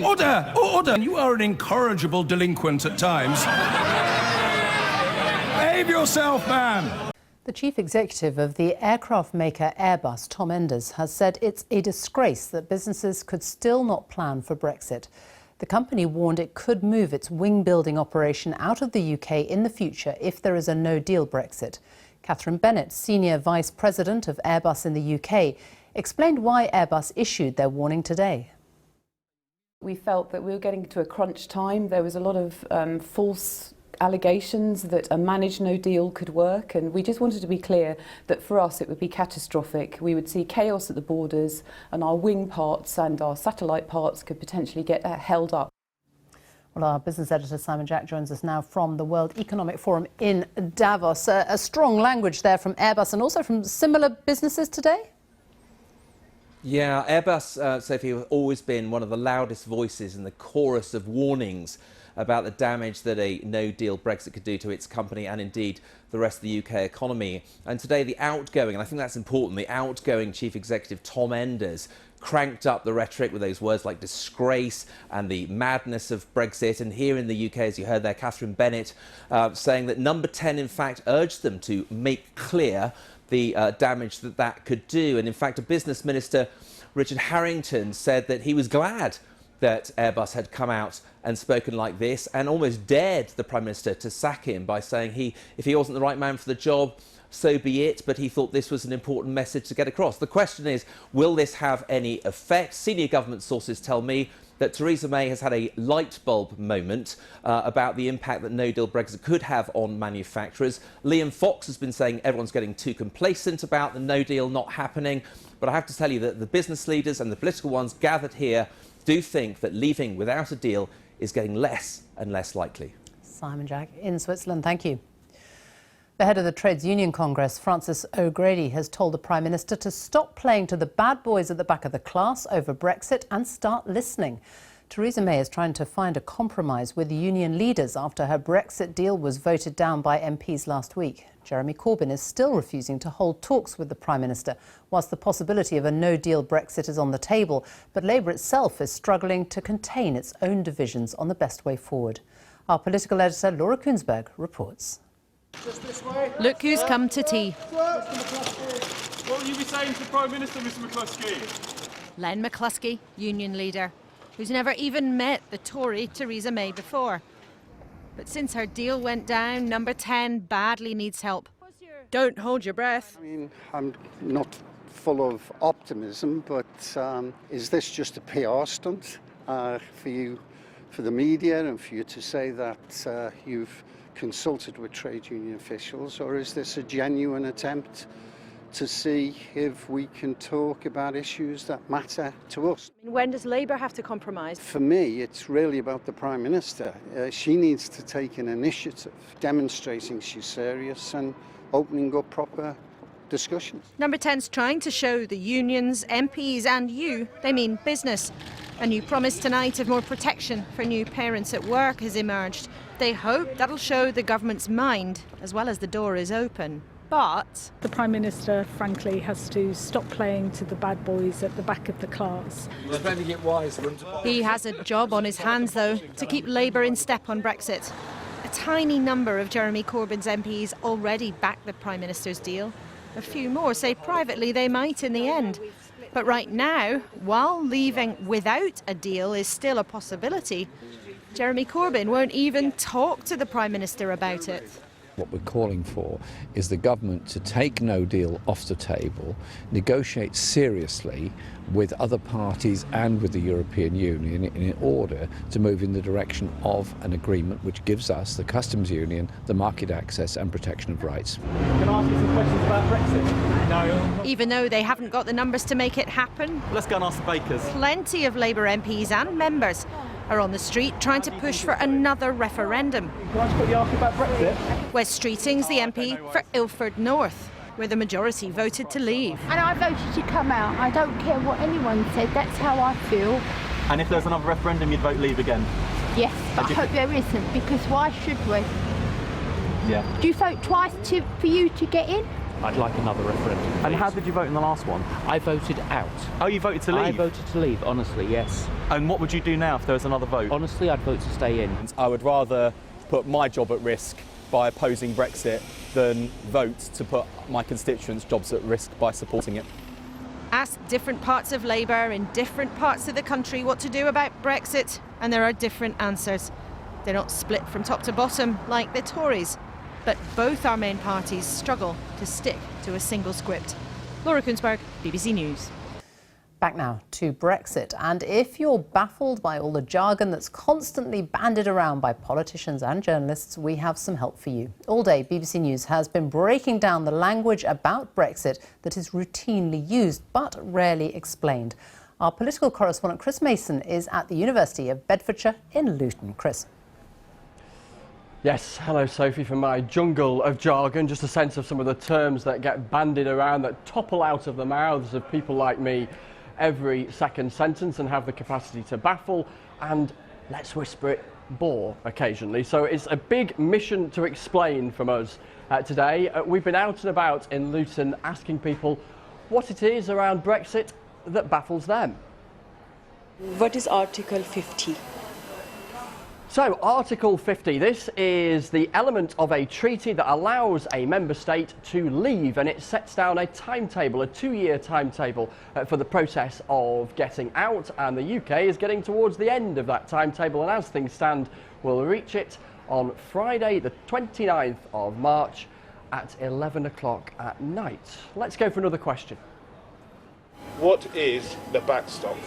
Order! Order! You are an incorrigible delinquent at times. Behave yourself, man! The chief executive of the aircraft maker Airbus, Tom Enders, has said it's a disgrace that businesses could still not plan for Brexit. The company warned it could move its wing-building operation out of the UK in the future if there is a no-deal Brexit. Catherine Bennett, Senior Vice President of Airbus in the UK, explained why Airbus issued their warning today. We felt that we were getting to a crunch time. There was a lot of false allegations that a managed no deal could work, and we just wanted to be clear that for us it would be catastrophic. We would see chaos at the borders, and our wing parts and our satellite parts could potentially get held up. Well, our business editor Simon Jack joins us now from the World Economic Forum in Davos. A strong language there from Airbus and also from similar businesses today? Yeah, Airbus, Sophie, have always been one of the loudest voices in the chorus of warnings about the damage that a no-deal Brexit could do to its company and indeed the rest of the UK economy. And today the outgoing, and I think that's important, the outgoing Chief Executive Tom Enders cranked up the rhetoric with those words like disgrace and the madness of Brexit. And here in the UK, as you heard there, Catherine Bennett saying that Number 10 in fact urged them to make clear the damage that that could do. And in fact, a business minister, Richard Harrington, said that he was glad that Airbus had come out and spoken like this and almost dared the Prime Minister to sack him by saying if he wasn't the right man for the job, so be it, but he thought this was an important message to get across. The question is, will this have any effect? Senior government sources tell me that Theresa May has had a light bulb moment about the impact that no-deal Brexit could have on manufacturers. Liam Fox has been saying everyone's getting too complacent about the no-deal not happening. But I have to tell you that the business leaders and the political ones gathered here do think that leaving without a deal is getting less and less likely. Simon Jack in Switzerland, thank you. The head of the Trades Union Congress, Francis O'Grady, has told the Prime Minister to stop playing to the bad boys at the back of the class over Brexit and start listening. Theresa May is trying to find a compromise with the union leaders after her Brexit deal was voted down by MPs last week. Jeremy Corbyn is still refusing to hold talks with the Prime Minister, whilst the possibility of a no-deal Brexit is on the table. But Labour itself is struggling to contain its own divisions on the best way forward. Our political editor, Laura Kunsberg, reports. Look who's come to tea. What will you be saying to the Prime Minister, Mr McCluskey? Len McCluskey, union leader, who's never even met the Tory Theresa May before. But since her deal went down, Number 10 badly needs help. Don't hold your breath. I mean, I'm not full of optimism, but is this just a PR stunt for you, for the media, and for you to say that you've consulted with trade union officials, or is this a genuine attempt to see if we can talk about issues that matter to us? When does Labour have to compromise? For me, it's really about the Prime Minister. She needs to take an initiative, demonstrating she's serious and opening up proper discussions. Number 10's trying to show the unions, MPs and you they mean business. A new promise tonight of more protection for new parents at work has emerged. They hope that'll show the government's mind as well as the door is open. But the Prime Minister, frankly, has to stop playing to the bad boys at the back of the class. He has a job on his hands, though, to keep Labour in step on Brexit. A tiny number of Jeremy Corbyn's MPs already back the Prime Minister's deal. A few more say privately they might in the end. But right now, while leaving without a deal is still a possibility, Jeremy Corbyn won't even talk to the Prime Minister about it. What we're calling for is the government to take no deal off the table, negotiate seriously with other parties and with the European Union in order to move in the direction of an agreement which gives us, the customs union, the market access and protection of rights. Can I ask you some questions about Brexit? No. Even though they haven't got the numbers to make it happen, Let's go and ask the bakers. plenty of Labour MPs and members are on the street trying to push for another referendum. Can I just quickly ask you about Brexit? Wes Streeting's the MP for Ilford North, where the majority voted to leave. And I voted to come out. I don't care what anyone said, that's how I feel. And if there's another referendum, you'd vote leave again? Yes, but I hope there isn't, because why should we? Yeah. Do you vote twice for you to get in? I'd like another referendum. Please. And how did you vote in the last one? I voted out. Oh, you voted to leave? I voted to leave, honestly, yes. And what would you do now if there was another vote? Honestly, I'd vote to stay in. I would rather put my job at risk by opposing Brexit than vote to put my constituents' jobs at risk by supporting it. Ask different parts of Labour in different parts of the country what to do about Brexit, and there are different answers. They're not split from top to bottom like the Tories, but both our main parties struggle to stick to a single script. Laura Kunsberg, BBC News. Back now to Brexit, and if you're baffled by all the jargon that's constantly bandied around by politicians and journalists, we have some help for you. All day, BBC News has been breaking down the language about Brexit that is routinely used but rarely explained. Our political correspondent Chris Mason is at the University of Bedfordshire in Luton. Chris. Yes, hello Sophie, from my jungle of jargon, just a sense of some of the terms that get bandied around, that topple out of the mouths of people like me every second sentence and have the capacity to baffle and, let's whisper it, bore occasionally. So it's a big mission to explain from us today. We've been out and about in Luton asking people what it is around Brexit that baffles them. What is Article 50? So, Article 50, this is the element of a treaty that allows a member state to leave, and it sets down a timetable, a 2-year timetable for the process of getting out, and the UK is getting towards the end of that timetable, and as things stand, we'll reach it on Friday the 29th of March at 11 o'clock at night. Let's go for another question. What is the backstop?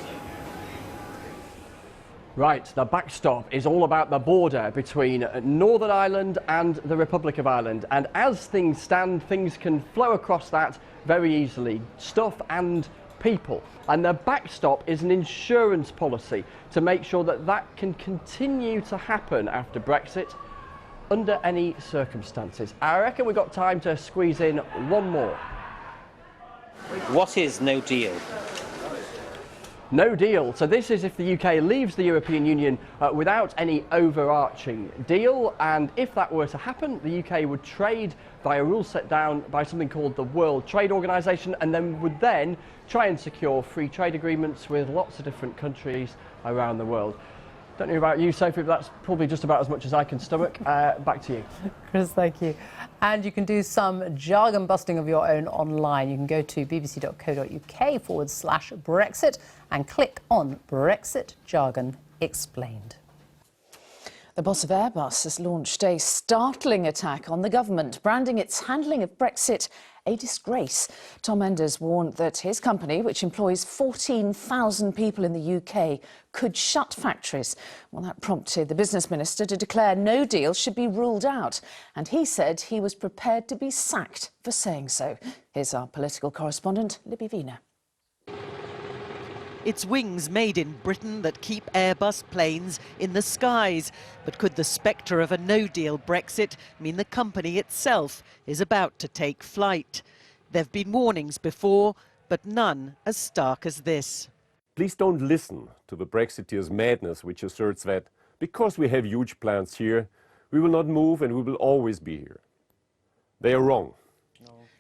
Right, the backstop is all about the border between Northern Ireland and the Republic of Ireland. And as things stand, things can flow across that very easily, stuff and people. And the backstop is an insurance policy to make sure that that can continue to happen after Brexit under any circumstances. I reckon we've got time to squeeze in one more. What is no deal? No deal. So this is if the UK leaves the European Union without any overarching deal, and if that were to happen, the UK would trade by a rule set down by something called the World Trade Organization, and then would then try and secure free trade agreements with lots of different countries around the world. Don't know about you, Sophie, but that's probably just about as much as I can stomach. Back to you. Chris, thank you. And you can do some jargon busting of your own online. You can go to bbc.co.uk/Brexit and click on Brexit Jargon Explained. The boss of Airbus has launched a startling attack on the government, branding its handling of Brexit a disgrace. Tom Enders warned that his company, which employs 14,000 people in the UK, could shut factories. Well, that prompted the business minister to declare no deal should be ruled out. And he said he was prepared to be sacked for saying so. Here's our political correspondent, Libby Wiener. It's wings made in Britain that keep Airbus planes in the skies. But could the spectre of a no-deal Brexit mean the company itself is about to take flight? There've been warnings before, but none as stark as this. Please don't listen to the Brexiteers' madness, which asserts that because we have huge plans here, we will not move and we will always be here. They are wrong.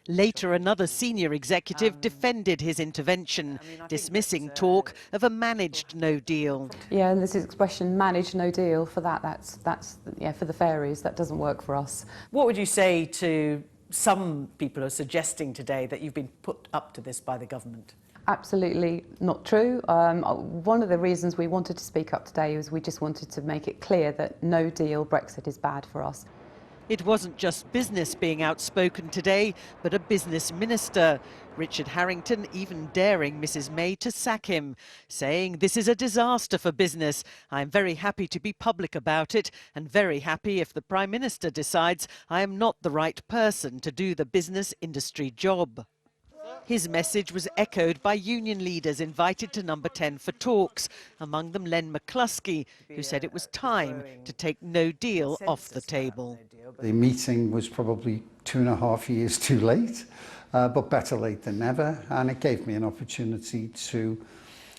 Later, another senior executive defended his intervention, dismissing talk of a managed no deal. Yeah, and this expression "managed no deal" for that's yeah, for the fairies. That doesn't work for us. What would you say to some people who are suggesting today that you've been put up to this by the government? Absolutely not true. One of the reasons we wanted to speak up today was we just wanted to make it clear that no deal Brexit is bad for us. It wasn't just business being outspoken today, but a business minister. Richard Harrington even daring Mrs May to sack him, saying, "This is a disaster for business. I'm very happy to be public about it and very happy if the Prime Minister decides I am not the right person to do the business industry job." His message was echoed by union leaders invited to Number 10 for talks, among them Len McCluskey, who said it was time to take no deal off the table. The meeting was probably 2.5 years too late, but better late than never, and it gave me an opportunity to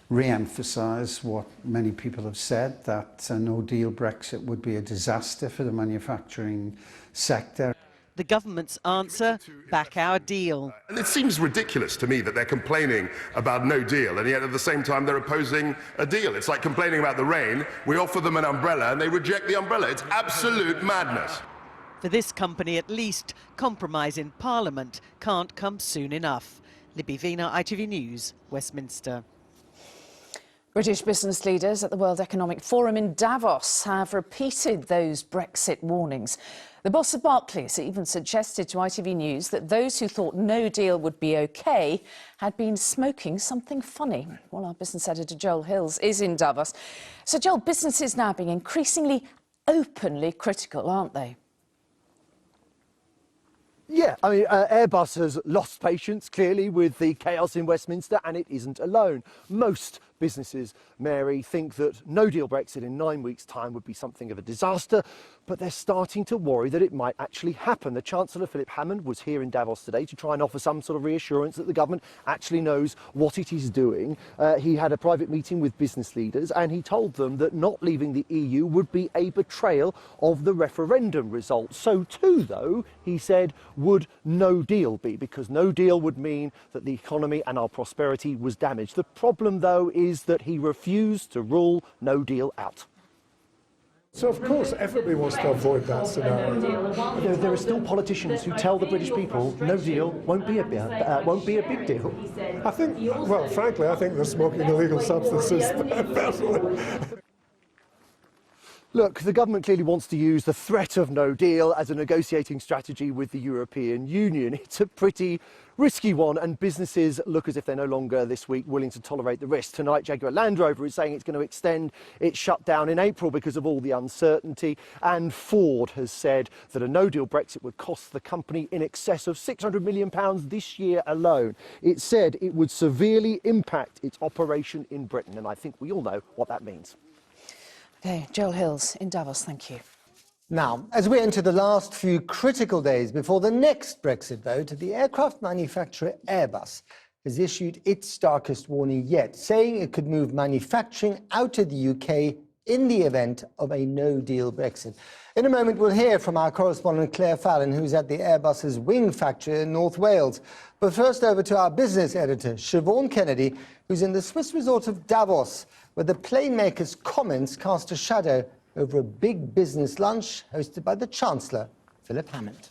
re-emphasise what many people have said, that a no-deal Brexit would be a disaster for the manufacturing sector. The government's answer, back our deal. And it seems ridiculous to me that they're complaining about no deal, and yet at the same time they're opposing a deal. It's like complaining about the rain. We offer them an umbrella and they reject the umbrella. It's absolute madness. For this company at least, compromise in Parliament can't come soon enough. Libby Vina, ITV News, Westminster. British business leaders at the World Economic Forum in Davos have repeated those Brexit warnings. The boss of Barclays even suggested to ITV News that those who thought no deal would be OK had been smoking something funny. Well, our business editor Joel Hills is in Davos. So, Joel, businesses now being increasingly openly critical, aren't they? Yeah, I mean, Airbus has lost patience, clearly, with the chaos in Westminster, and it isn't alone. Most businesses, Mary, think that no-deal Brexit in 9 weeks' time would be something of a disaster, but they're starting to worry that it might actually happen. The Chancellor, Philip Hammond, was here in Davos today to try and offer some sort of reassurance that the government actually knows what it is doing. He had a private meeting with business leaders, and he told them that not leaving the EU would be a betrayal of the referendum result. So too, though, he said, would no deal be, because no deal would mean that the economy and our prosperity was damaged. The problem, though, is that he refused to rule no deal out. So, of course, everybody wants to avoid that scenario. There are still politicians who tell the British people no deal won't be a big deal. I think, well, frankly, I think they're smoking illegal substances personally. Look, the government clearly wants to use the threat of no deal as a negotiating strategy with the European Union. It's a pretty risky one, and businesses look as if they're no longer this week willing to tolerate the risk. Tonight, Jaguar Land Rover is saying it's going to extend its shutdown in April because of all the uncertainty, and Ford has said that a no-deal Brexit would cost the company in excess of £600 million this year alone. It said it would severely impact its operation in Britain, and I think we all know what that means. OK, Joel Hills in Davos, thank you. Now, as we enter the last few critical days before the next Brexit vote, the aircraft manufacturer Airbus has issued its starkest warning yet, saying it could move manufacturing out of the UK in the event of a no-deal Brexit. In a moment, we'll hear from our correspondent Claire Fallon, who's at the Airbus's wing factory in North Wales. But first, over to our business editor, Siobhan Kennedy, who's in the Swiss resort of Davos, where the plane maker's comments cast a shadow over a big business lunch hosted by the Chancellor, Philip Hammond.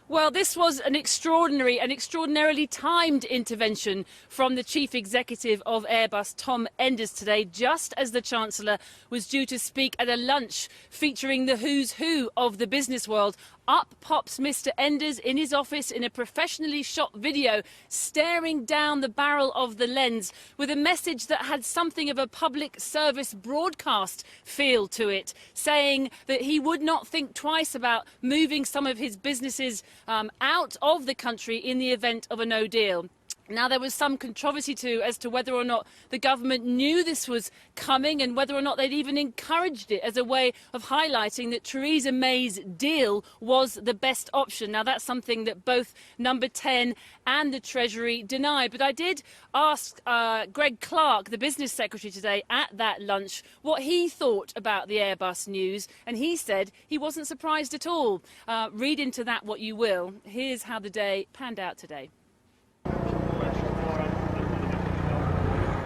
Well, this was an extraordinarily timed intervention from the Chief Executive of Airbus, Tom Enders, today, just as the Chancellor was due to speak at a lunch featuring the who's who of the business world. Up pops Mr. Enders in his office in a professionally shot video, staring down the barrel of the lens with a message that had something of a public service broadcast feel to it, saying that he would not think twice about moving some of his businesses out of the country in the event of a no deal. Now, there was some controversy too as to whether or not the government knew this was coming and whether or not they'd even encouraged it as a way of highlighting that Theresa May's deal was the best option. Now, that's something that both Number 10 and the Treasury deny. But I did ask Greg Clark, the business secretary today at that lunch, what he thought about the Airbus news. And he said he wasn't surprised at all. Read into that what you will. Here's how the day panned out today.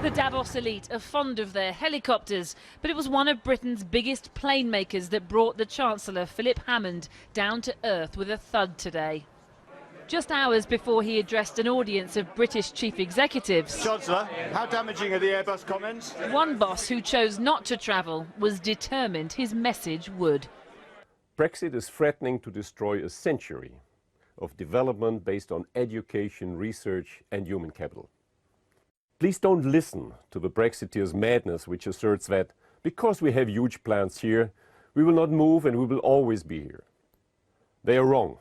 The Davos elite are fond of their helicopters, but it was one of Britain's biggest plane makers that brought the Chancellor, Philip Hammond, down to earth with a thud today. Just hours before he addressed an audience of British chief executives. Chancellor, how damaging are the Airbus comments? One boss who chose not to travel was determined his message would. Brexit is threatening to destroy a century of development based on education, research and human capital. Please don't listen to the Brexiteers' madness, which asserts that because we have huge plants here, we will not move and we will always be here. They are wrong.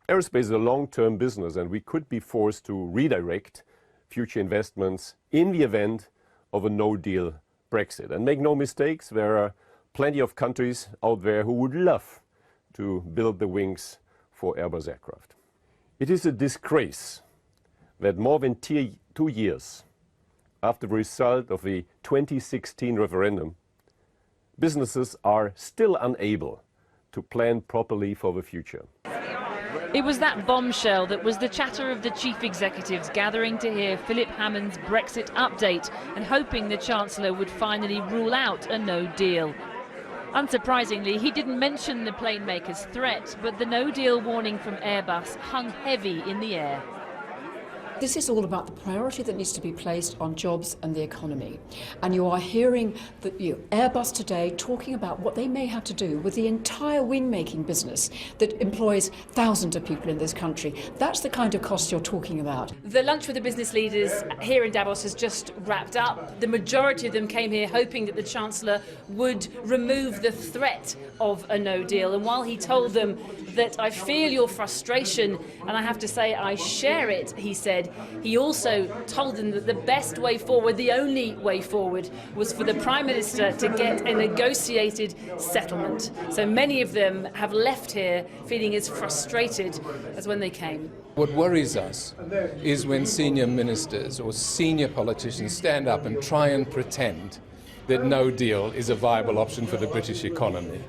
Aerospace is a long-term business, and we could be forced to redirect future investments in the event of a no-deal Brexit. And make no mistakes, there are plenty of countries out there who would love to build the wings for Airbus aircraft. It is a disgrace that more than 2 years after the result of the 2016 referendum, businesses are still unable to to plan properly for the future. It was that bombshell that was the chatter of the chief executives gathering to hear Philip Hammond's Brexit update and hoping the Chancellor would finally rule out a no deal. Unsurprisingly, he didn't mention the plane maker's threat, but the no deal warning from Airbus hung heavy in the air. This is all about the priority that needs to be placed on jobs and the economy. And you are hearing Airbus today talking about what they may have to do with the entire wing-making business that employs thousands of people in this country. That's the kind of cost you're talking about. The lunch with the business leaders here in Davos has just wrapped up. The majority of them came here hoping that the Chancellor would remove the threat of a no deal. And while he told them that I feel your frustration and I have to say I share it, he said, he also told them that the best way forward, the only way forward, was for the Prime Minister to get a negotiated settlement. So many of them have left here feeling as frustrated as when they came. What worries us is when senior ministers or senior politicians stand up and try and pretend that no deal is a viable option for the British economy,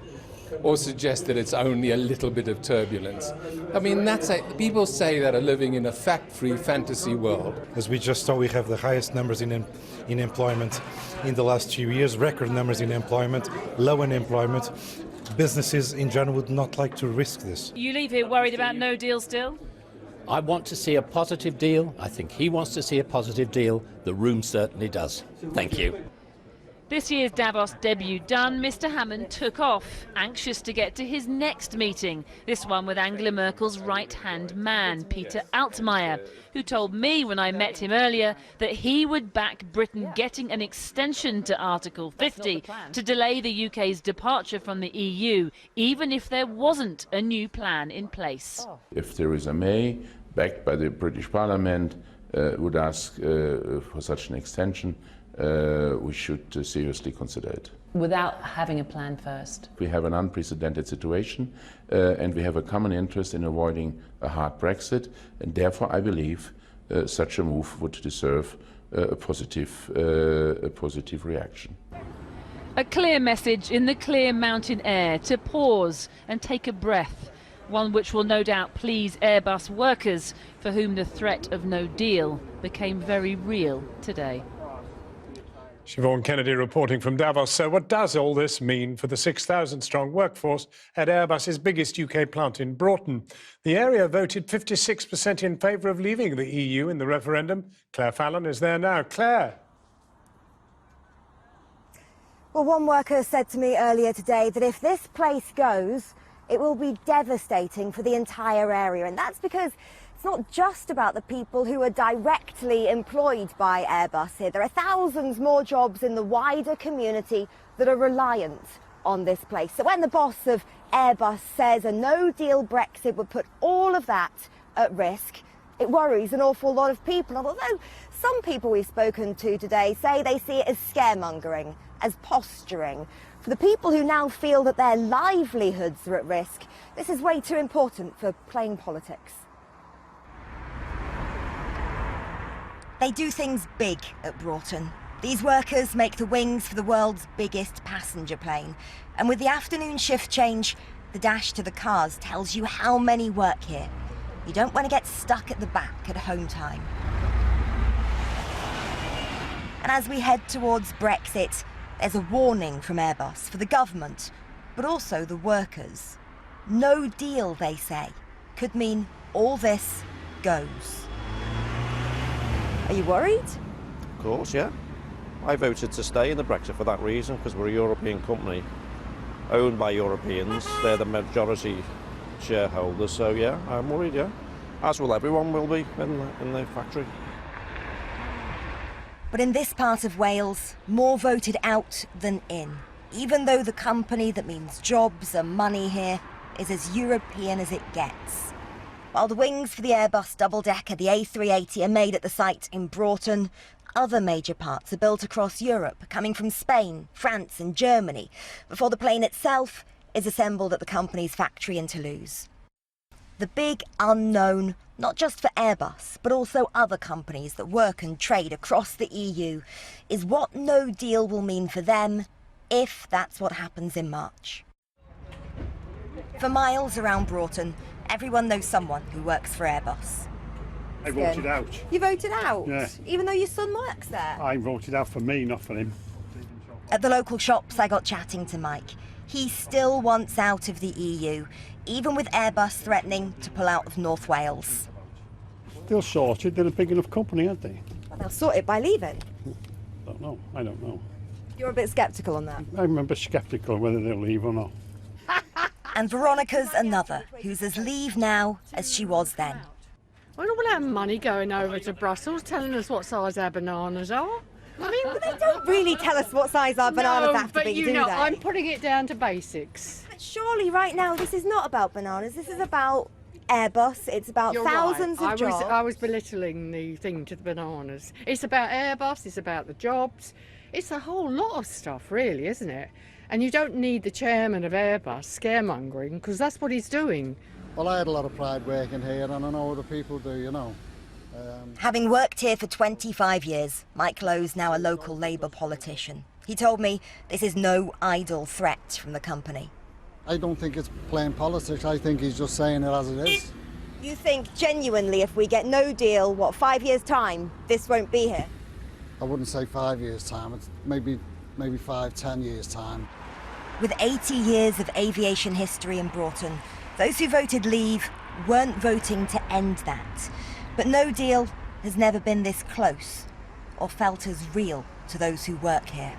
or suggest that it's only a little bit of turbulence. I mean, people say that are living in a fact-free fantasy world. As we just saw, we have the highest numbers in employment in the last few years, record numbers in employment, low unemployment. Businesses in general would not like to risk this. You leave here worried about no deal still? I want to see a positive deal. I think he wants to see a positive deal. The room certainly does. Thank you. This year's Davos debut done, Mr Hammond took off, anxious to get to his next meeting, this one with Angela Merkel's right-hand man, Peter Altmaier, who told me when I met him earlier that he would back Britain getting an extension to Article 50 to delay the UK's departure from the EU, even if there wasn't a new plan in place. If Theresa May, backed by the British Parliament, would ask for such an extension, we should seriously consider it. Without having a plan first? We have an unprecedented situation and we have a common interest in avoiding a hard Brexit, and therefore I believe such a move would deserve a positive reaction. A clear message in the clear mountain air to pause and take a breath, one which will no doubt please Airbus workers for whom the threat of no deal became very real today. Siobhan Kennedy reporting from Davos. So what does all this mean for the 6,000-strong workforce at Airbus's biggest UK plant in Broughton? The area voted 56% in favour of leaving the EU in the referendum. Claire Fallon is there now. Claire. Well, one worker said to me earlier today that if this place goes, it will be devastating for the entire area. And that's because it's not just about the people who are directly employed by Airbus here. There are thousands more jobs in the wider community that are reliant on this place. So when the boss of Airbus says a no-deal Brexit would put all of that at risk, it worries an awful lot of people. And although some people we've spoken to today say they see it as scaremongering, as posturing, for the people who now feel that their livelihoods are at risk, this is way too important for playing politics. They do things big at Broughton. These workers make the wings for the world's biggest passenger plane. And with the afternoon shift change, the dash to the cars tells you how many work here. You don't want to get stuck at the back at home time. And as we head towards Brexit, there's a warning from Airbus for the government, but also the workers. No deal, they say, could mean all this goes. Are you worried? Of course, yeah. I voted to stay in the Brexit for that reason, because we're a European company owned by Europeans. They're the majority shareholders, so yeah, I'm worried, yeah. As will everyone will be in the factory. But in this part of Wales, more voted out than in, even though the company that means jobs and money here is as European as it gets. While the wings for the Airbus double-decker, the A380, are made at the site in Broughton, other major parts are built across Europe, coming from Spain, France and Germany, before the plane itself is assembled at the company's factory in Toulouse. The big unknown, not just for Airbus, but also other companies that work and trade across the EU, is what no deal will mean for them if that's what happens in March. For miles around Broughton, everyone knows someone who works for Airbus. I voted out. You voted out? Yeah. Even though your son works there? I voted out for me, not for him. At the local shops, I got chatting to Mike. He still wants out of the EU, even with Airbus threatening to pull out of North Wales. They'll sort it. They're a big enough company, aren't they? Well, they'll sort it by leaving. I don't know. You're a bit sceptical on that. I'm a bit sceptical whether they'll leave or not. And Veronica's another, who's as leave now as she was then. We don't want our money going over to Brussels telling us what size our bananas are. I mean, they don't really tell us what size our bananas have to be, do they? I'm putting it down to basics. But surely right now this is not about bananas, this is about Airbus, it's about thousands of jobs. I was belittling the thing to the bananas. It's about Airbus, it's about the jobs. It's a whole lot of stuff, really, isn't it? And you don't need the chairman of Airbus scaremongering, because that's what he's doing. Well, I had a lot of pride working here, and I know other people do, you know. Having worked here for 25 years, Mike Lowe's now a local Labour politician. He told me this is no idle threat from the company. I don't think it's plain politics. I think he's just saying it as it is. You think genuinely if we get no deal, 5 years' time, this won't be here? I wouldn't say 5 years' time. It's maybe 5, 10 years' time. With 80 years of aviation history in Broughton, those who voted leave weren't voting to end that. But no deal has never been this close or felt as real to those who work here.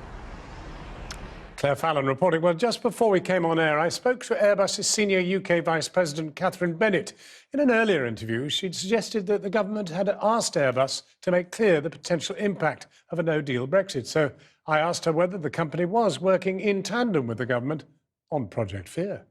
Claire Fallon reporting. Well, just before we came on air, I spoke to Airbus's senior UK Vice President, Catherine Bennett. In an earlier interview, she'd suggested that the government had asked Airbus to make clear the potential impact of a no-deal Brexit. So I asked her whether the company was working in tandem with the government on Project Fear.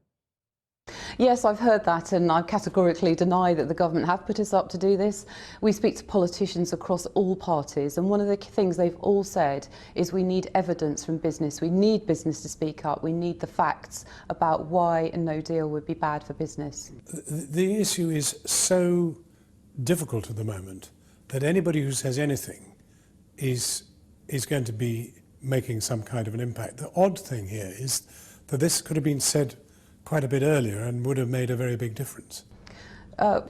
Yes, I've heard that, and I categorically deny that the government have put us up to do this. We speak to politicians across all parties, and one of the things they've all said is we need evidence from business. We need business to speak up. We need the facts about why a no deal would be bad for business. The issue is so difficult at the moment that anybody who says anything is going to be making some kind of an impact. The odd thing here is that this could have been said quite a bit earlier and would have made a very big difference.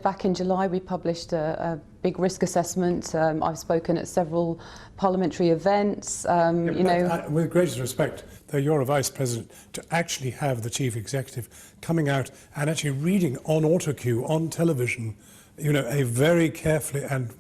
Back in July, we published a big risk assessment. I've spoken at several parliamentary events. With greatest respect, though you're a vice president, to actually have the chief executive coming out and actually reading on autocue on television, a very carefully and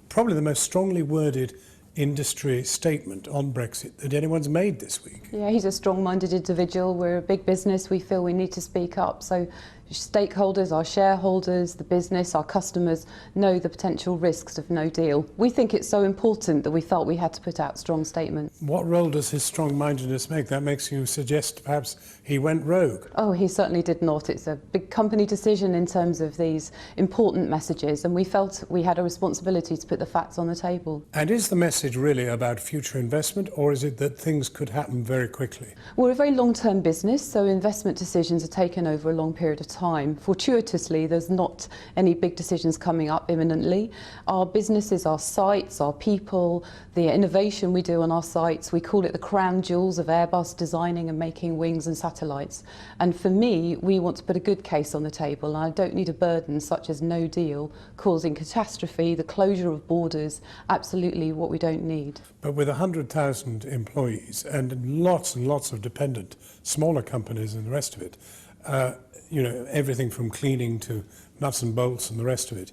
probably the most strongly worded industry statement on Brexit that anyone's made this week. Yeah, he's a strong-minded individual. We're a big business. We feel we need to speak up. So stakeholders, our shareholders, the business, our customers know the potential risks of no deal. We think it's so important that we felt we had to put out strong statements. What role does his strong-mindedness make? That makes you suggest perhaps he went rogue. Oh, he certainly did not. It's a big company decision in terms of these important messages, and we felt we had a responsibility to put the facts on the table. And is the message really about future investment, or is it that things could happen very quickly? We're a very long-term business, so investment decisions are taken over a long period of time. Fortuitously, there's not any big decisions coming up imminently. Our businesses, our sites, our people, the innovation we do on our sites, we call it the crown jewels of Airbus, designing and making wings and satellites. And for me, we want to put a good case on the table, and I don't need a burden such as no deal, causing catastrophe, the closure of borders, absolutely what we don't need. But with 100,000 employees and lots of dependent smaller companies and the rest of it, everything from cleaning to nuts and bolts and the rest of it.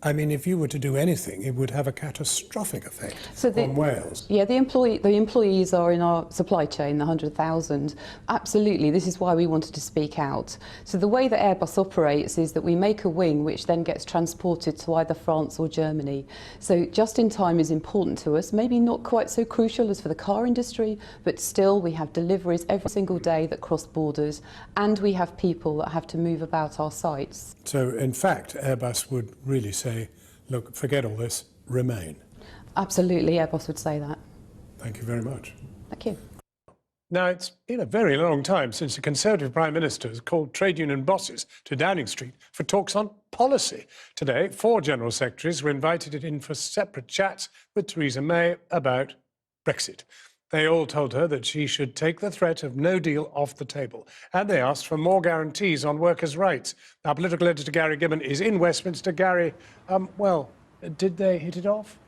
I mean, if you were to do anything, it would have a catastrophic effect on Wales. Yeah, the employees are in our supply chain, the 100,000. Absolutely, this is why we wanted to speak out. So the way that Airbus operates is that we make a wing which then gets transported to either France or Germany. So just in time is important to us, maybe not quite so crucial as for the car industry, but still we have deliveries every single day that cross borders, and we have people that have to move about our sites. So in fact, Airbus would really say, look, forget all this, remain. Absolutely, Airbus would say that. Thank you very much. Thank you. Now, it's been a very long time since the Conservative Prime Minister has called trade union bosses to Downing Street for talks on policy. Today, 4 General Secretaries were invited in for separate chats with Theresa May about Brexit. They all told her that she should take the threat of no deal off the table. And they asked for more guarantees on workers' rights. Our political editor, Gary Gibbon, is in Westminster. Gary, well, did they hit it off?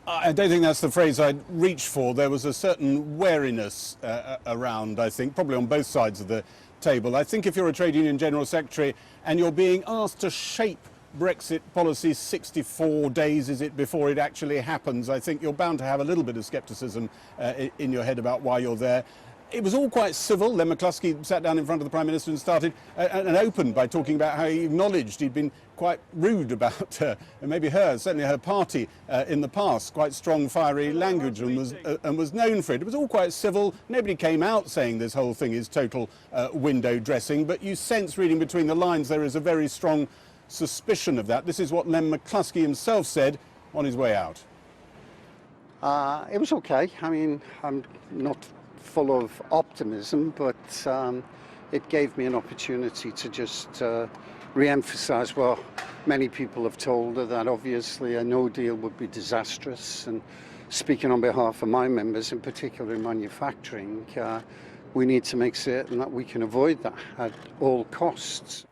I don't think that's the phrase I'd reach for. There was a certain wariness around, I think, probably on both sides of the table. I think if you're a trade union general secretary and you're being asked to shape Brexit policy 64 days, is it, before it actually happens, I think you're bound to have a little bit of scepticism in your head about why you're there. It was all quite civil. Len McCluskey sat down in front of the Prime Minister and started and opened by talking about how he acknowledged he'd been quite rude about her, and maybe her, certainly her party in the past, quite strong, fiery language, and was known for it. It was all quite civil. Nobody came out saying this whole thing is total window dressing, but you sense, reading between the lines, there is a very strong suspicion of that. This is what Len McCluskey himself said on his way out. It was okay. I mean, I'm not full of optimism, but it gave me an opportunity to just re-emphasise what many people have told her, that obviously a no deal would be disastrous. And speaking on behalf of my members, in particular in manufacturing, we need to make certain that we can avoid that at all costs.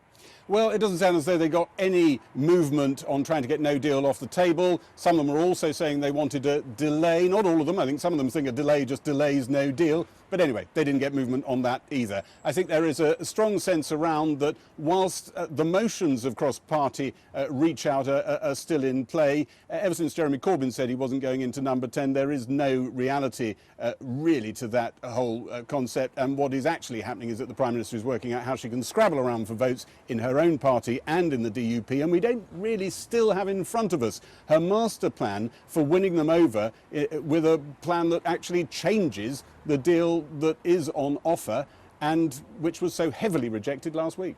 Well, it doesn't sound as though they got any movement on trying to get no deal off the table. Some of them are also saying they wanted a delay. Not all of them. I think some of them think a delay just delays no deal. But anyway, they didn't get movement on that either. I think there is a strong sense around that whilst the motions of cross-party reach out are still in play, ever since Jeremy Corbyn said he wasn't going into number 10, there is no reality really to that whole concept. And what is actually happening is that the Prime Minister is working out how she can scrabble around for votes in her own party and in the DUP. And we don't really still have in front of us her master plan for winning them over with a plan that actually changes the deal that is on offer and which was so heavily rejected last week.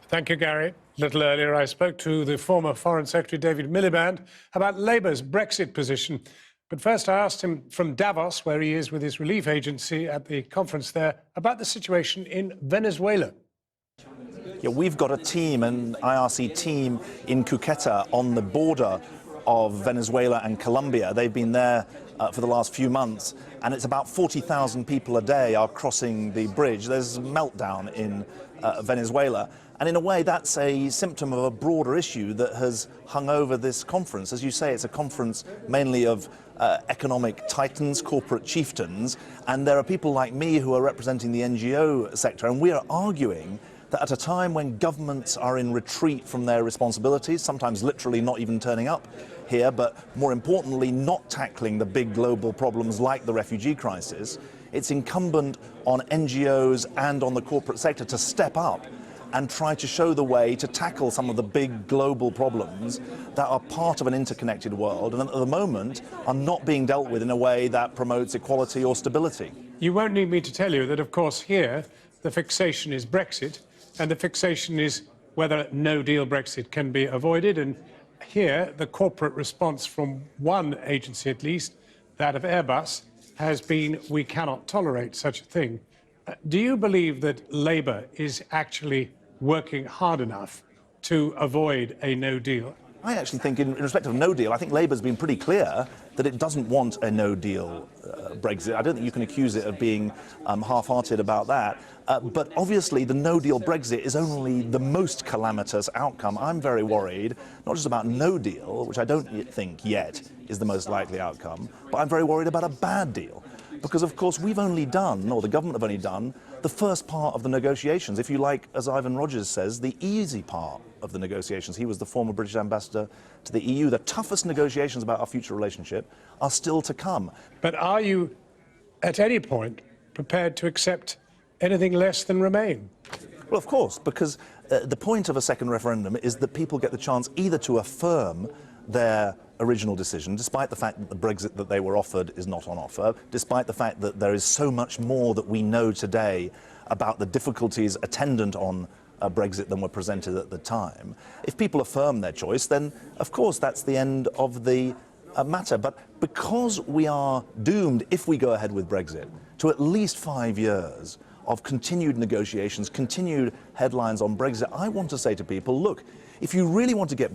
Thank you, Gary. A little earlier, I spoke to the former Foreign Secretary David Miliband about Labour's Brexit position. But first, I asked him from Davos, where he is with his relief agency at the conference there, about the situation in Venezuela. Yeah, we've got a team, an IRC team in Cuqueta on the border of Venezuela and Colombia. They've been there for the last few months, and it's about 40,000 people a day are crossing the bridge. There's a meltdown in Venezuela, and in a way that's a symptom of a broader issue that has hung over this conference. As you say, it's a conference mainly of economic titans, corporate chieftains, and there are people like me who are representing the NGO sector, and we are arguing that at a time when governments are in retreat from their responsibilities, sometimes literally not even turning up here, but more importantly, not tackling the big global problems like the refugee crisis, it's incumbent on NGOs and on the corporate sector to step up and try to show the way to tackle some of the big global problems that are part of an interconnected world and at the moment are not being dealt with in a way that promotes equality or stability. You won't need me to tell you that, of course, here the fixation is Brexit, and the fixation is whether no-deal Brexit can be avoided. And here, the corporate response from one agency, at least, that of Airbus, has been, we cannot tolerate such a thing. Do you believe that Labour is actually working hard enough to avoid a no-deal? I actually think, in respect of no deal, I think Labour's been pretty clear that it doesn't want a no-deal Brexit. I don't think you can accuse it of being half-hearted about that. But obviously, the no-deal Brexit is only the most calamitous outcome. I'm very worried, not just about no deal, which I don't think yet is the most likely outcome, but I'm very worried about a bad deal. Because, of course, we've only done, or the government have only done, the first part of the negotiations. If you like, as Ivan Rogers says, the easy part of the negotiations. He was the former British ambassador to the EU. The toughest negotiations about our future relationship are still to come. But are you, at any point, prepared to accept anything less than Remain? Well, of course, because the point of a second referendum is that people get the chance either to affirm their original decision, despite the fact that the Brexit that they were offered is not on offer, despite the fact that there is so much more that we know today about the difficulties attendant on Brexit than were presented at the time. If people affirm their choice, then of course that's the end of the matter. But because we are doomed, if we go ahead with Brexit, to at least 5 years of continued negotiations, continued headlines on Brexit, I want to say to people, look, if you really want to get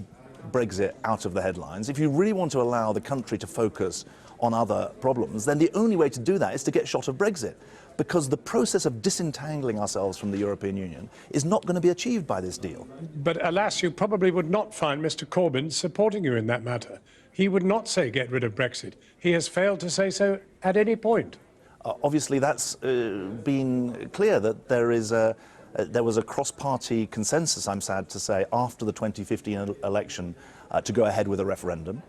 Brexit out of the headlines, if you really want to allow the country to focus on other problems, then the only way to do that is to get shot of Brexit. Because the process of disentangling ourselves from the European Union is not going to be achieved by this deal. But alas, you probably would not find Mr Corbyn supporting you in that matter. He would not say get rid of Brexit. He has failed to say so at any point. Obviously, that's been clear that there was a cross-party consensus, I'm sad to say, after the 2015 election to go ahead with a referendum.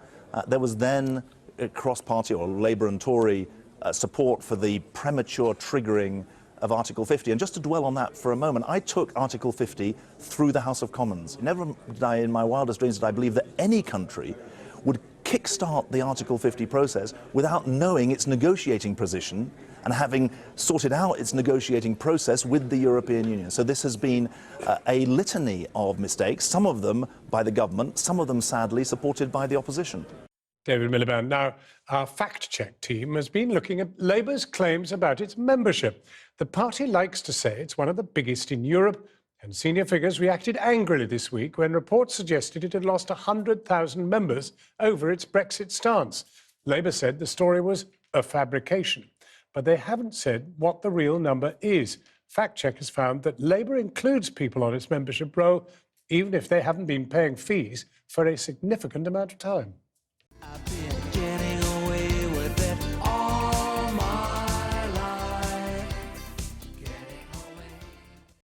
There was then a cross-party, or Labour and Tory, support for the premature triggering of Article 50. And just to dwell on that for a moment, I took Article 50 through the House of Commons. Never did I, in my wildest dreams, did I believe that any country would kickstart the Article 50 process without knowing its negotiating position and having sorted out its negotiating process with the European Union. So this has been a litany of mistakes, some of them by the government, some of them, sadly, supported by the opposition. David Miliband. Now, our fact-check team has been looking at Labour's claims about its membership. The party likes to say it's one of the biggest in Europe, and senior figures reacted angrily this week when reports suggested it had lost 100,000 members over its Brexit stance. Labour said the story was a fabrication, but they haven't said what the real number is. Fact-check has found that Labour includes people on its membership roll, even if they haven't been paying fees for a significant amount of time.